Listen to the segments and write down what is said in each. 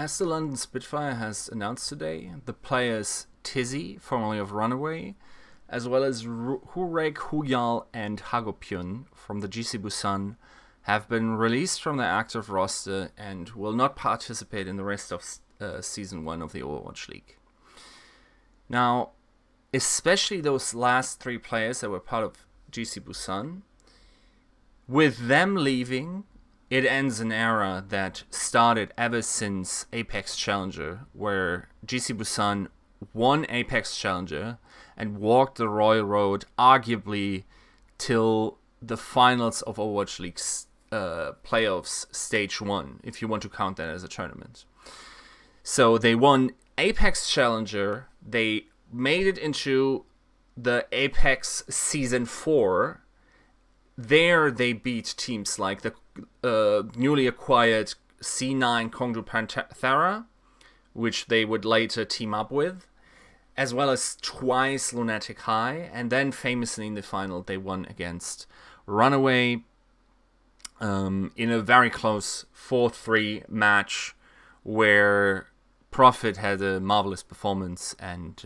As the London Spitfire has announced today, the players TiZi, formerly of RunAway, as well as Hooreg, Woohyal and Hagopeun from the GC Busan have been released from their active roster and will not participate in the rest of Season 1 of the Overwatch League. Now, especially those last three players that were part of GC Busan, with them leaving, it ends an era that started ever since Apex Challenger, where GC Busan won Apex Challenger and walked the royal road arguably till the finals of Overwatch League's playoffs stage 1, if you want to count that as a tournament. So they won Apex Challenger, they made it into the Apex Season 4. There they beat teams like the newly acquired C9 Kongju Panthera, which they would later team up with, as well as twice Lunatic High, and then famously in the final they won against RunAway in a very close 4-3 match where Profit had a marvelous performance, and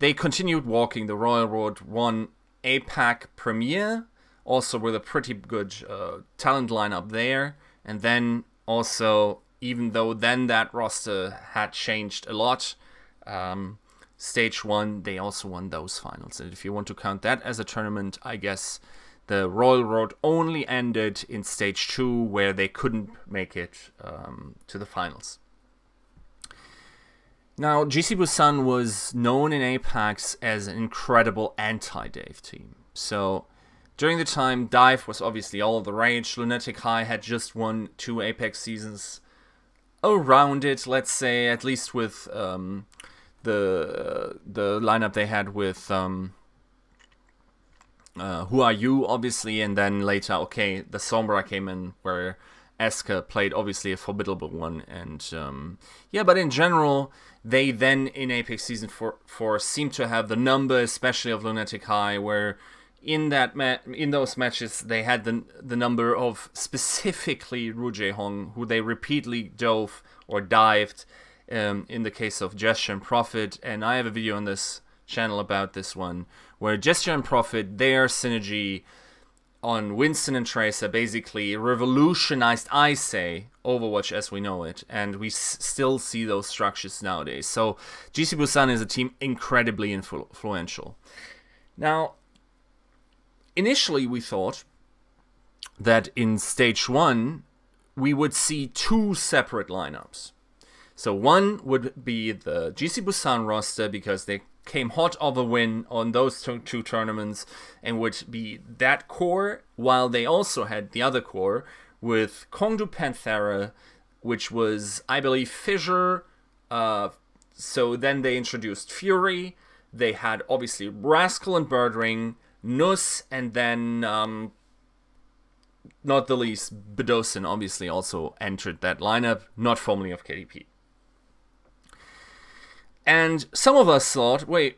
they continued walking the royal road, won APAC Premier, also with a pretty good talent lineup there, and then also, even though then that roster had changed a lot, stage 1 they also won those finals. And if you want to count that as a tournament, I guess the royal road only ended in stage 2, where they couldn't make it to the finals. Now, GC Busan was known in Apex as an incredible anti-Dave team. So during the time, Dive was obviously all the rage. Lunatic High had just won 2 Apex seasons around it, let's say, at least with the lineup they had with Who Are You, obviously, and then later, okay, the Sombra came in, where Eska played obviously a formidable one, and yeah, but in general, they then in Apex Season 4 seemed to have the number, especially of Lunatic High, where in those matches they had the number of specifically Ru Jae-hong, who they repeatedly dove or dived in the case of Gesture and Profit, and I have a video on this channel about this one, where Gesture and Profit, their synergy on Winston and Tracer basically revolutionized, I say, Overwatch as we know it, and we still see those structures nowadays. So GC Busan is a team incredibly influential. Now, initially we thought that in stage 1 we would see 2 separate lineups. So one would be the GC Busan roster, because they came hot of a win on those two tournaments, and would be that core, while they also had the other core with Kongju Panthera, which was, I believe, Fissure. So then they introduced Fury. They had obviously Rascal and Birdring, Nus, and then not the least, Bdosin obviously also entered that lineup, not formerly of KDP. And some of us thought, wait,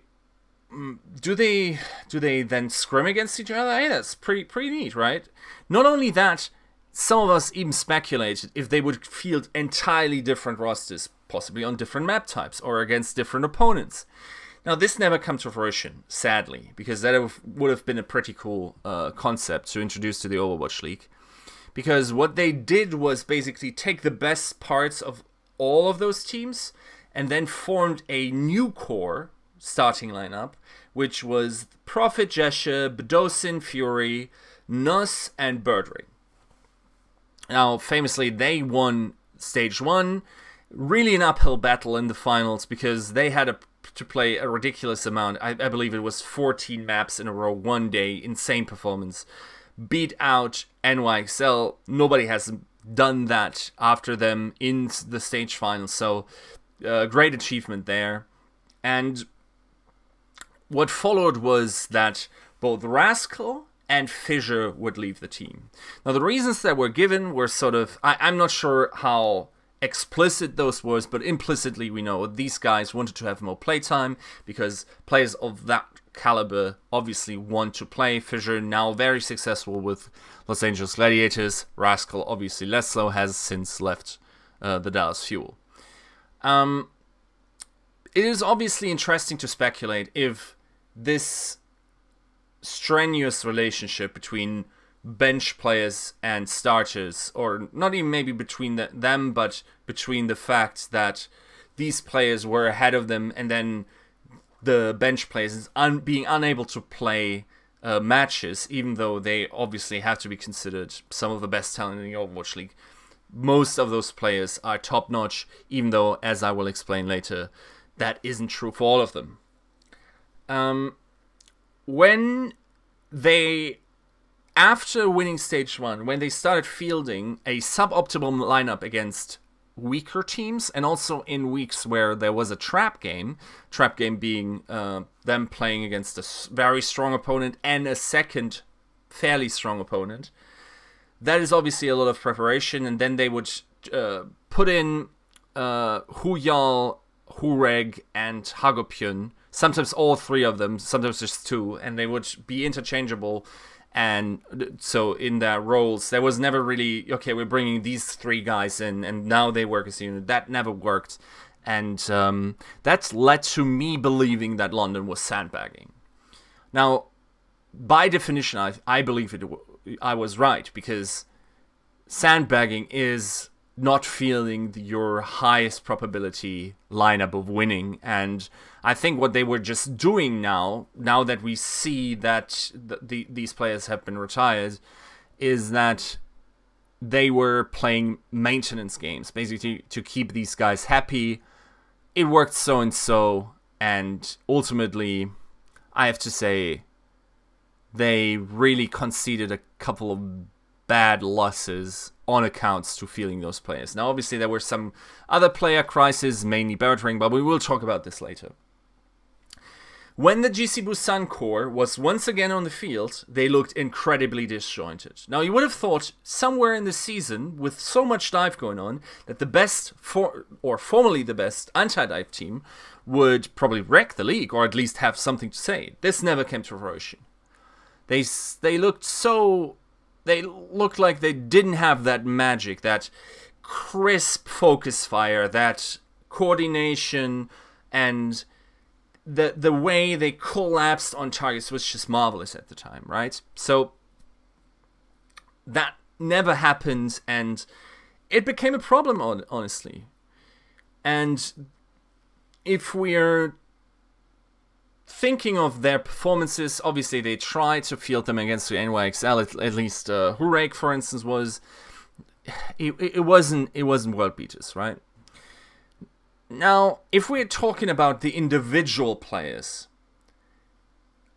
do they then scrim against each other? Hey, that's pretty neat, right? Not only that, some of us even speculated if they would field entirely different rosters, possibly on different map types or against different opponents. Now, this never came to fruition, sadly, because that would have been a pretty cool concept to introduce to the Overwatch League. Because what they did was basically take the best parts of all of those teams and then formed a new core starting lineup, which was Profit, Gesture, Bdosin, Fury, Nus, and Birdring. Now, famously, they won stage 1, really an uphill battle in the finals, because they had to play a ridiculous amount. I believe it was 14 maps in a row, one day, insane performance. Beat out NYXL. Nobody has done that after them in the stage final, so great achievement there. And what followed was that both Rascal and Fissure would leave the team. Now, the reasons that were given were sort of, I'm not sure how explicit those words, but implicitly we know these guys wanted to have more playtime, because players of that caliber obviously want to play. Fissure now very successful with Los Angeles Gladiators. Rascal obviously less so, has since left the Dallas Fuel. It is obviously interesting to speculate if this strenuous relationship between bench players and starters, or not even maybe between them, but between the fact that these players were ahead of them and then the bench players being unable to play matches, even though they obviously have to be considered some of the best talent in the Overwatch League. Most of those players are top-notch, even though, as I will explain later, that isn't true for all of them. When they, after winning Stage 1, when they started fielding a suboptimal lineup against weaker teams, and also in weeks where there was a trap game being them playing against a very strong opponent and a second fairly strong opponent, that is obviously a lot of preparation, and then they would put in Woohyal, Hooreg, and Hagopeun, sometimes all three of them, sometimes just two, and they would be interchangeable. And so in their roles, there was never really, okay, we're bringing these three guys in, and now they work as a unit. That never worked. And that led to me believing that London was sandbagging. Now, by definition, I believe I was right, because sandbagging is not fielding your highest probability lineup of winning. And I think what they were just doing now that we see that these players have been retired, is that they were playing maintenance games, basically to keep these guys happy. It worked so and so, and ultimately, I have to say, they really conceded a couple of bad losses on accounts to fielding those players. Now, obviously, there were some other player crises, mainly Bertring, but we will talk about this later. When the GC Busan core was once again on the field, they looked incredibly disjointed. Now, you would have thought somewhere in the season, with so much dive going on, that the best, or formerly the best, anti-dive team would probably wreck the league, or at least have something to say. This never came to fruition. They looked like they didn't have that magic, that crisp focus fire, that coordination, and the way they collapsed on targets was just marvelous at the time, right? So that never happened, and it became a problem, honestly. And if we're thinking of their performances, obviously they tried to field them against the NYXL. At least Hooreg, for instance, was. It wasn't world beaters, right? Now, if we're talking about the individual players,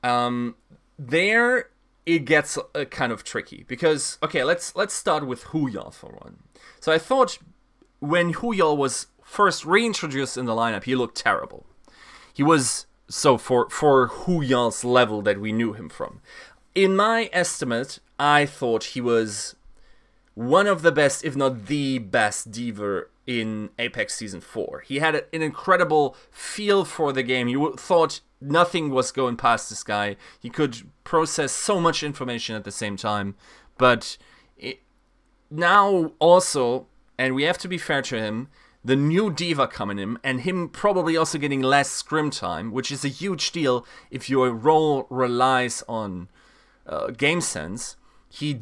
there it gets kind of tricky, because okay, let's start with Woohyal for one. So I thought when Woohyal was first reintroduced in the lineup, he looked terrible. He was. So for Woohyal's level that we knew him from. In my estimate, I thought he was one of the best, if not the best, diver in Apex Season 4. He had an incredible feel for the game. You thought nothing was going past this guy. He could process so much information at the same time. But now also, and we have to be fair to him, the new diva coming in, and him probably also getting less scrim time, which is a huge deal if your role relies on game sense. He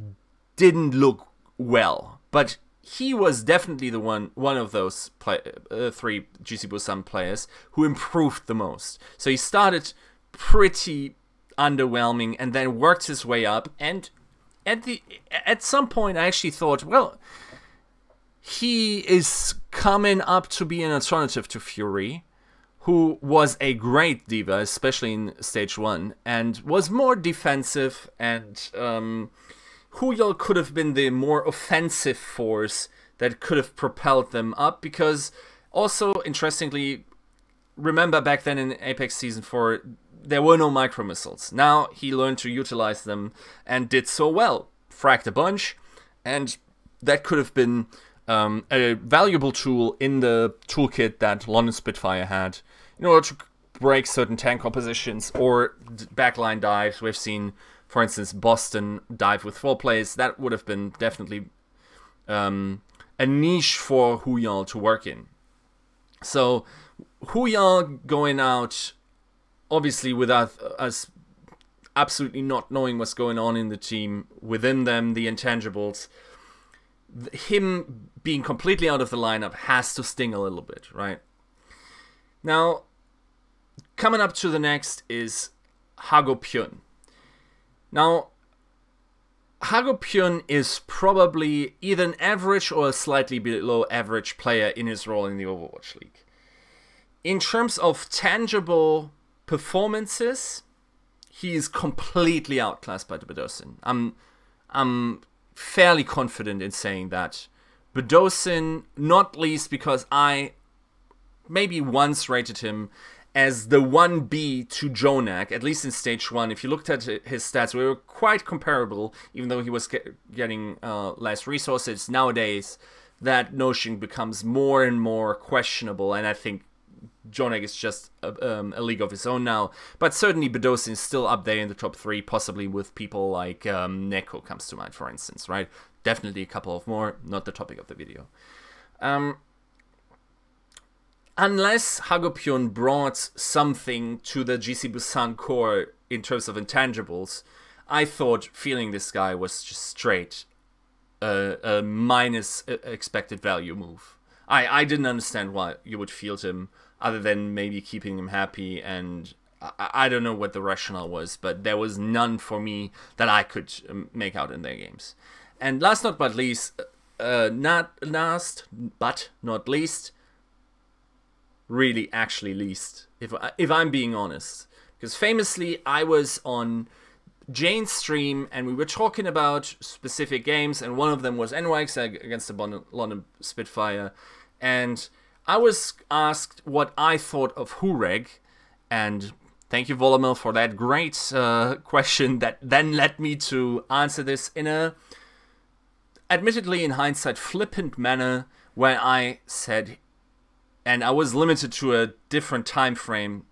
didn't look well, but he was definitely the one of those three GC Busan players who improved the most. So he started pretty underwhelming and then worked his way up, and at some point I actually thought, well, he is coming up to be an alternative to Fury, who was a great diva, especially in Stage 1, and was more defensive, and Woohyal could have been the more offensive force that could have propelled them up, because also, interestingly, remember back then in Apex Season 4, there were no micro missiles. Now he learned to utilize them and did so well. Fragged a bunch, and that could have been a valuable tool in the toolkit that London Spitfire had in order to break certain tank compositions or backline dives. We've seen, for instance, Boston dive with 4 players. That would have been definitely a a niche for Woohyal to work in. So Woohyal going out, obviously without us absolutely not knowing what's going on in the team, within them, the intangibles, him being completely out of the lineup has to sting a little bit, right? Now, coming up to the next is Hagopeun. Now, Hagopeun is probably either an average or a slightly below average player in his role in the Overwatch League. In terms of tangible performances, he is completely outclassed by the Bdosin. I'm fairly confident in saying that. Bdosin, not least because I maybe once rated him as the 1B to Jonak, at least in stage 1. If you looked at his stats, we were quite comparable, even though he was getting less resources. Nowadays, that notion becomes more and more questionable, and I think Jonak is just a league of his own now. But certainly Bdosin is still up there in the top 3, possibly with people like Neko comes to mind, for instance, right? Definitely a couple of more, not the topic of the video. Unless Hagopeun brought something to the GC Busan core in terms of intangibles, I thought feeling this guy was just straight a minus expected value move. I didn't understand why you would field him, other than maybe keeping him happy, and I don't know what the rationale was, but there was none for me that I could make out in their games. And last but not least, really actually least, if I'm being honest, because famously I was on Jane's stream and we were talking about specific games, and one of them was NYX against the London Spitfire, and I was asked what I thought of Hooreg, and thank you Volamel for that great question that then led me to answer this in a, admittedly in hindsight, flippant manner, where I said, and I was limited to a different time frame,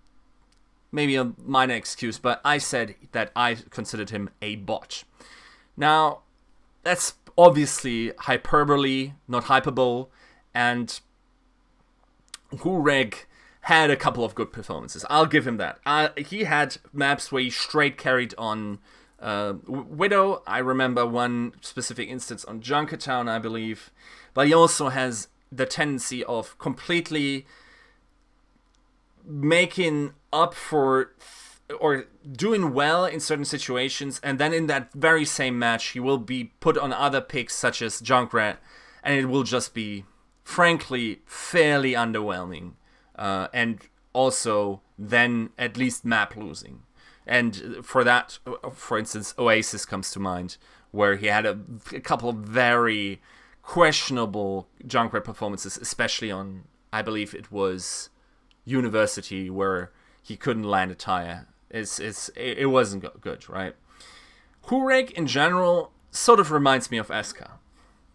maybe a minor excuse, but I said that I considered him a bot. Now, that's obviously hyperbole, not hyperbole, and Hooreg had a couple of good performances. I'll give him that. He had maps where he straight carried on Widow. I remember one specific instance on Junkertown, I believe. But he also has the tendency of completely making up for or doing well in certain situations, and then in that very same match he will be put on other picks such as Junkrat, and it will just be frankly fairly underwhelming, and also then at least map losing. And for that, for instance, Oasis comes to mind, where he had a couple of very questionable Junkrat performances, especially on, I believe it was University, where he couldn't land a tire. It wasn't good, right? Hooreg in general sort of reminds me of Eska.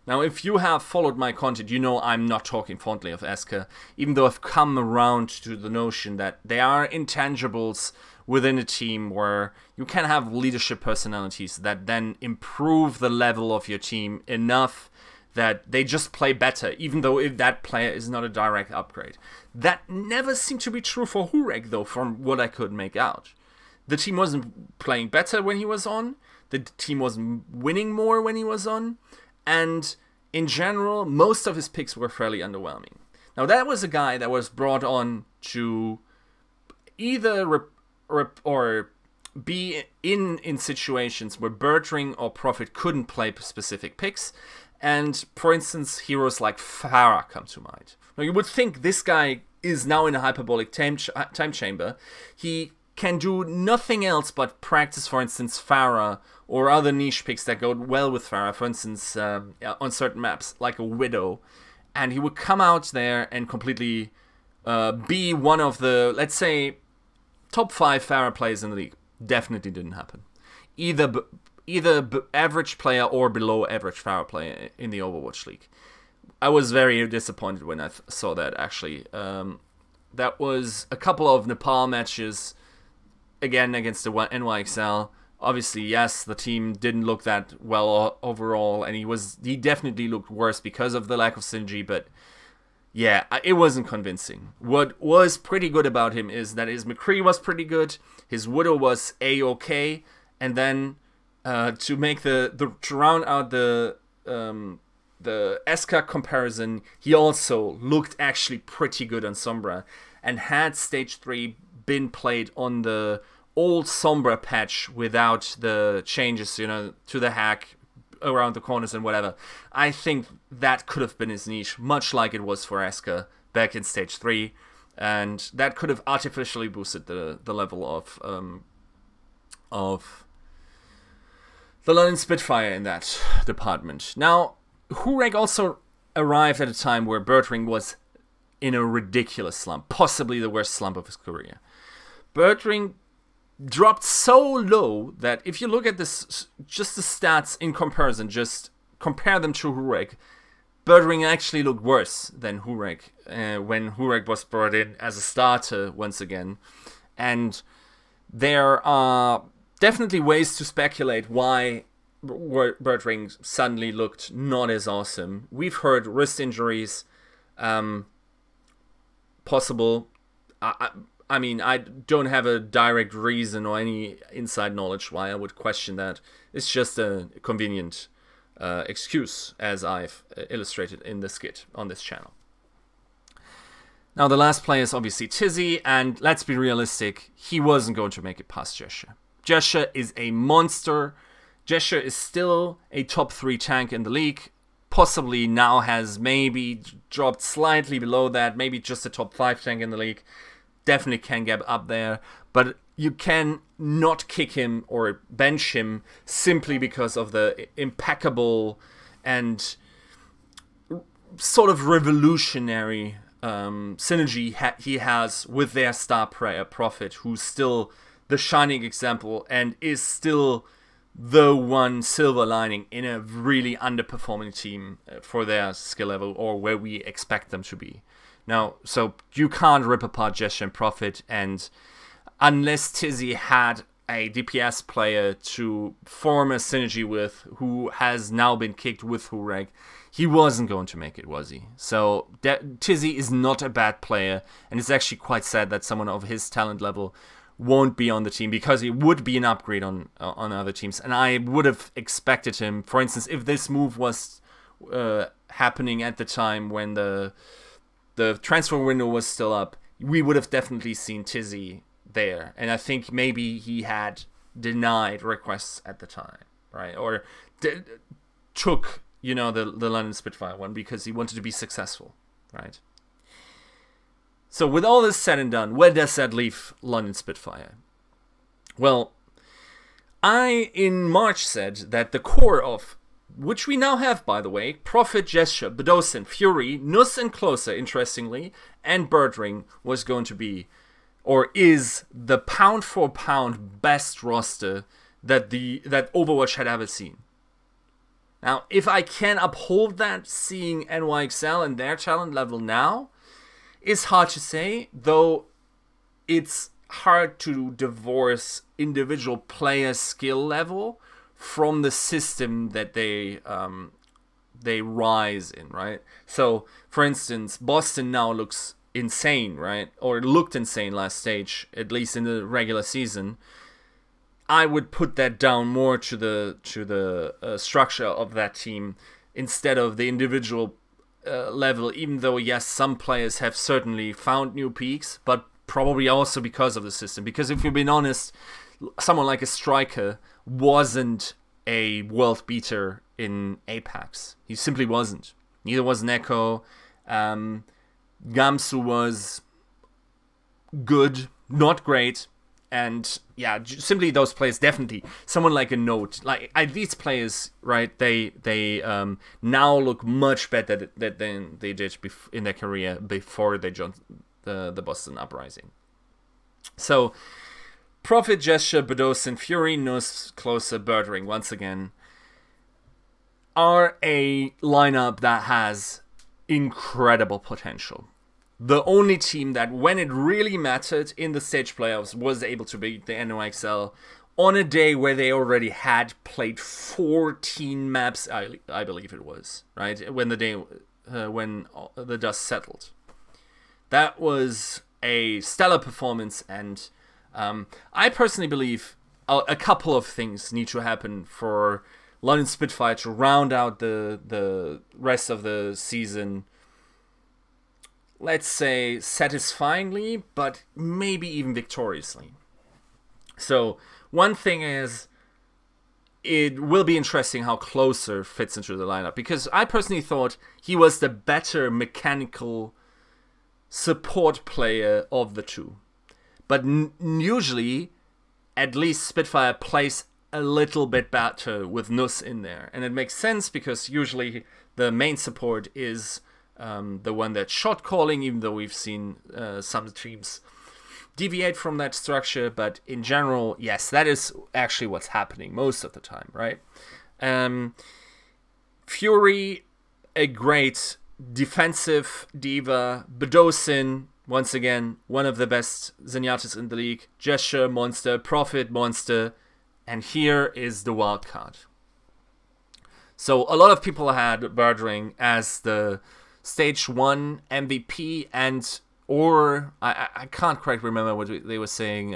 Now, if you have followed my content, you know I'm not talking fondly of Eska, even though I've come around to the notion that there are intangibles within a team where you can have leadership personalities that then improve the level of your team enough that they just play better, even though if that player is not a direct upgrade. That never seemed to be true for Hooreg, though, from what I could make out. The team wasn't playing better when he was on, the team wasn't winning more when he was on, and in general, most of his picks were fairly underwhelming. Now, that was a guy that was brought on to either or be in situations where Bertring or Prophet couldn't play specific picks, and, for instance, heroes like Farah come to mind. Now, you would think this guy is now in a hyperbolic time chamber. He can do nothing else but practice, for instance, Farah or other niche picks that go well with Farah, for instance, on certain maps, like a Widow. And he would come out there and completely be one of the, let's say, top 5 Farah players in the league. Definitely didn't happen. Either average player or below average Farah player in the Overwatch League. I was very disappointed when I saw that, actually. That was a couple of Nepal matches, again against the NYXL, Obviously, yes, the team didn't look that well overall, and he definitely looked worse because of the lack of synergy, but yeah, it wasn't convincing. What was pretty good about him is that his McCree was pretty good, his Widow was A-okay, and then to make to round out the Eska comparison, he also looked actually pretty good on Sombra, and had stage 3 been played on the old Sombra patch without the changes, you know, to the hack around the corners and whatever, I think that could have been his niche, much like it was for Eska back in stage 3, and that could have artificially boosted the level of the London Spitfire in that department. Now, Hooreg also arrived at a time where Birdring was in a ridiculous slump, possibly the worst slump of his career. Birdring dropped so low that if you look at this, just the stats in comparison, just compare them to Hooreg, Birdring actually looked worse than Hooreg when Hooreg was brought in as a starter once again. And there are definitely ways to speculate why Birdring suddenly looked not as awesome. We've heard wrist injuries, possible. I mean, I don't have a direct reason or any inside knowledge why I would question that. It's just a convenient excuse, as I've illustrated in the skit on this channel. Now, the last player is obviously TiZi, and let's be realistic, he wasn't going to make it past Gesture. Gesture is a monster. Gesture is still a top 3 tank in the league. Possibly now has maybe dropped slightly below that, maybe just a top 5 tank in the league. Definitely can get up there, but you can not kick him or bench him simply because of the impeccable and sort of revolutionary synergy he has with their star player Prophet, who's still the shining example and is still the one silver lining in a really underperforming team for their skill level, or where we expect them to be. Now, so you can't rip apart Gesture and Prophet, and unless TiZi had a DPS player to form a synergy with, who has now been kicked with Hooreg, he wasn't going to make it, was he? So TiZi is not a bad player, and it's actually quite sad that someone of his talent level won't be on the team, because he would be an upgrade on other teams. And I would have expected him, for instance, if this move was happening at the time when the transfer window was still up, we would have definitely seen TiZi there. And I think maybe he had denied requests at the time, right? Or took, you know, the London Spitfire one because he wanted to be successful, right? So with all this said and done, where does that leave London Spitfire? Well, I in March said that the core of, which we now have, by the way, Prophet, Gesture, Bdosin, Fury, Nuss and Closer, interestingly, and Birdring was going to be, or is, the pound for pound best roster that Overwatch had ever seen. Now, if I can uphold that, seeing NYXL and their talent level now, is hard to say, though it's hard to divorce individual player skill level from the system that they rise in, right? So, for instance, Boston now looks insane, right? Or looked insane last stage, at least in the regular season. I would put that down more to the structure of that team instead of the individual level, even though, yes, some players have certainly found new peaks, but probably also because of the system. Because if you've been honest, someone like a Striker wasn't a world beater in Apex. He simply wasn't. Neither was Neko. Gamsu was good, not great. And yeah, simply those players, definitely. Someone like a Note, like these players, right? They now look much better than they did in their career before they joined the Boston Uprising. So, Prophet, Gesture, Bdosin, Fury, Nuss, Closer, Birdring, once again, are a lineup that has incredible potential. The only team that, when it really mattered in the stage playoffs, was able to beat the NYXL on a day where they already had played 14 maps, I believe it was, right? When the day, when the dust settled. That was a stellar performance, and I personally believe a couple of things need to happen for London Spitfire to round out the rest of the season, let's say, satisfyingly, but maybe even victoriously. So, one thing is, it will be interesting how Closer fits into the lineup, because I personally thought he was the better mechanical support player of the two. But usually, at least Spitfire plays a little bit better with Nuss in there. And it makes sense, because usually the main support is the one that's shot calling, even though we've seen some teams deviate from that structure. But in general, yes, that is actually what's happening most of the time, right? Fury, a great defensive diva. Bdosin, once again, one of the best Zenyatas in the league. Gesture, monster. Profit, monster. And here is the wild card. So a lot of people had Birdring as the Stage 1 MVP, and or I can't quite remember what they were saying,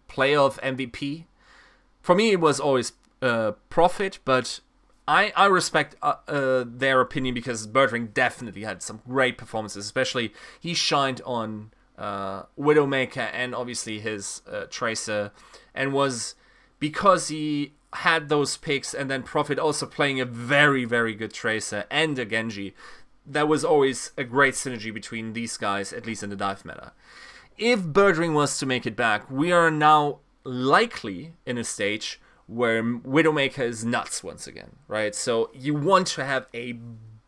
playoff MVP. For me, it was always Profit, but I respect their opinion, because Birdring definitely had some great performances. Especially, he shined on Widowmaker and obviously his Tracer, and was, because he had those picks, and then Profit also playing a very, very good Tracer and a Genji. That was always a great synergy between these guys, at least in the dive meta. If Birdring was to make it back, we are now likely in a stage where Widowmaker is nuts once again, right? So you want to have a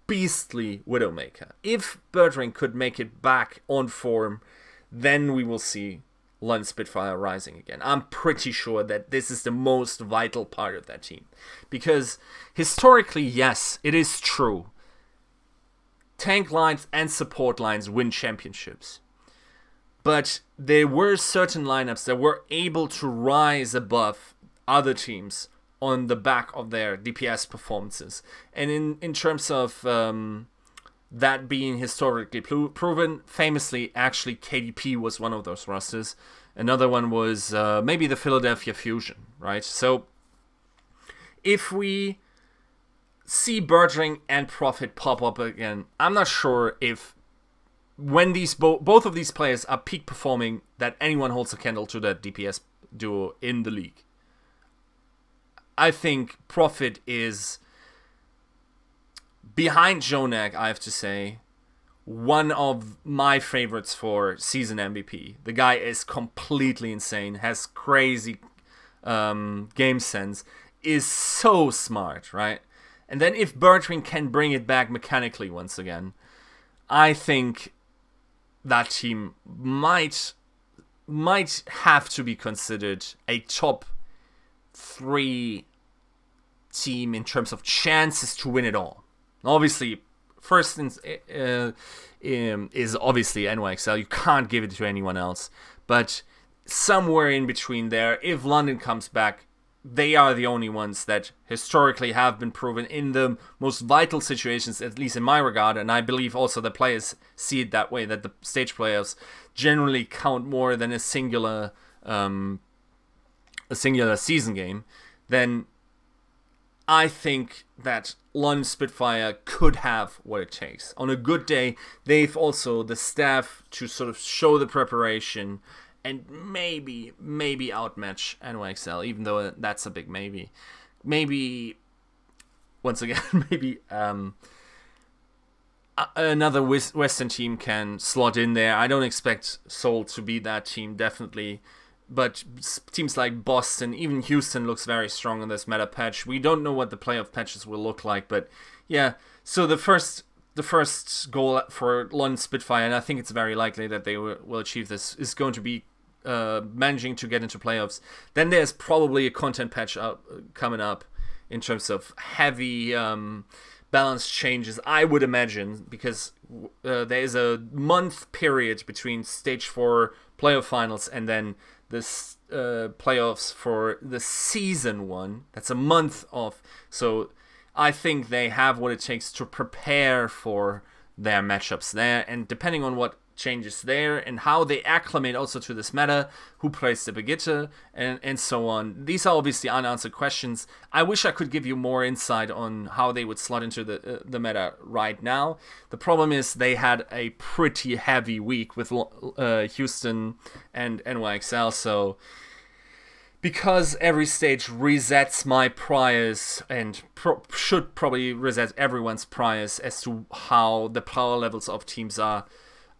beastly Widowmaker. If Birdring could make it back on form, then we will see London Spitfire rising again. I'm pretty sure that this is the most vital part of that team. Because historically, yes, it is true. Tank lines and support lines win championships. But there were certain lineups that were able to rise above other teams on the back of their DPS performances. And in terms of that being historically proven, famously, actually, KDP was one of those rosters. Another one was maybe the Philadelphia Fusion, right? So if we see Birdring and Profit pop up again, I'm not sure if when these both of these players are peak performing, that anyone holds a candle to that DPS duo in the league. I think Profit is, behind Hooreg, I have to say, one of my favorites for season MVP. The guy is completely insane, has crazy game sense, is so smart, right? And then if Birdring can bring it back mechanically once again, I think that team might have to be considered a top 3 team in terms of chances to win it all. Obviously, first is obviously NYXL. You can't give it to anyone else. But somewhere in between there, if London comes back, they are the only ones that historically have been proven in the most vital situations, at least in my regard. And I believe also the players see it that way, that the stage players generally count more than a singular season game. Then I think that London Spitfire could have what it takes. On a good day, they've also the staff to sort of show the preparation and maybe outmatch NYXL, even though that's a big maybe. Maybe, once again, maybe another Western team can slot in there. I don't expect Seoul to be that team, definitely. But teams like Boston, even Houston looks very strong in this meta patch. We don't know what the playoff patches will look like, but yeah. So the first goal for London Spitfire, and I think it's very likely that they will achieve this, is going to be managing to get into playoffs. Then there's probably a content patch coming up in terms of heavy balance changes, I would imagine, because there is a month period between stage 4 playoff finals and then this playoffs for the season 1. That's a month off. So I think they have what it takes to prepare for their matchups there, and depending on what changes there and how they acclimate also to this meta, who plays the Brigitte, and so on. These are obviously unanswered questions. I wish I could give you more insight on how they would slot into the meta right now. The problem is they had a pretty heavy week with Houston and NYXL, so because every stage resets my priors and should probably reset everyone's priors as to how the power levels of teams are,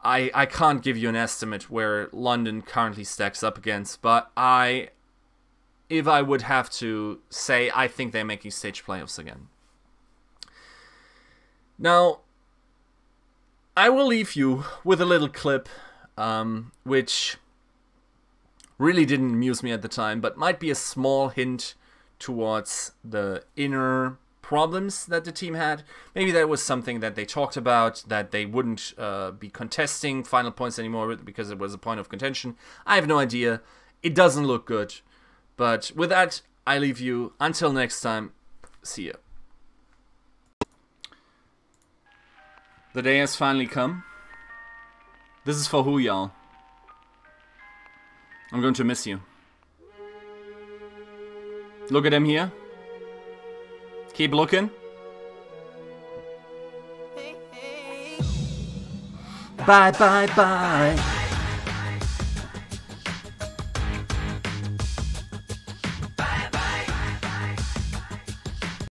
I can't give you an estimate where London currently stacks up against, but if I would have to say, I think they're making stage playoffs again. Now, I will leave you with a little clip, which really didn't amuse me at the time, but might be a small hint towards the inner problems that the team had. Maybe that was something that they talked about, that they wouldn't be contesting final points anymore because it was a point of contention. I have no idea. It doesn't look good. But with that, I leave you. Until next time, see ya. The day has finally come. This is for Woohyal. I'm going to miss you. Look at him here. Keep looking. Bye, bye, bye.